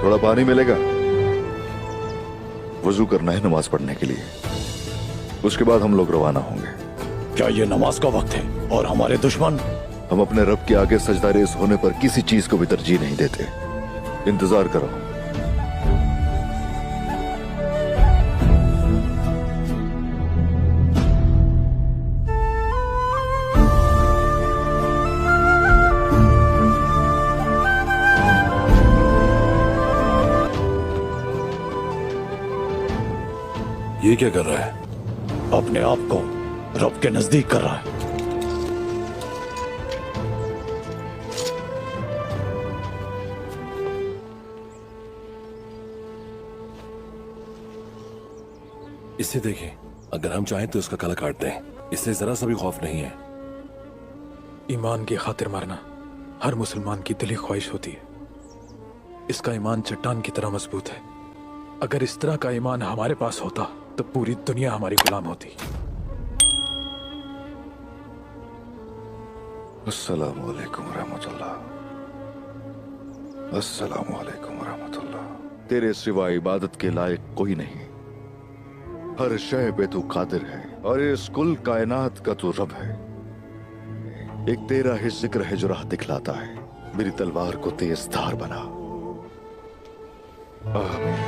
थोड़ा पानी मिलेगा? वजू करना है नमाज पढ़ने के लिए, उसके बाद हम लोग रवाना होंगे। क्या ये नमाज का वक्त है? और हमारे दुश्मन? हम अपने रब के आगे सजदा रेज़ होने पर किसी चीज को भी तरजीह नहीं देते। इंतजार करो। ये क्या कर रहा है? अपने आप को रब के नजदीक कर रहा है। इसे देखें, अगर हम चाहें तो इसका गला काट दें, इससे जरा सा भी खौफ नहीं है। ईमान की खातिर मरना हर मुसलमान की दिली ख्वाहिश होती है। इसका ईमान चट्टान की तरह मजबूत है। अगर इस तरह का ईमान हमारे पास होता तो पूरी दुनिया हमारी गुलाम होती। अस्सलामु अलैकुम रहमतुल्लाह। अस्सलामु अलैकुम रहमतुल्लाह। तेरे सिवा इबादत के लायक कोई नहीं। हर शय पे तू कादिर है और इस कुल कायनात का तू रब है। एक तेरा ही जिक्र है जो राह दिखलाता है। मेरी तलवार को तेज धार बना। आमीन।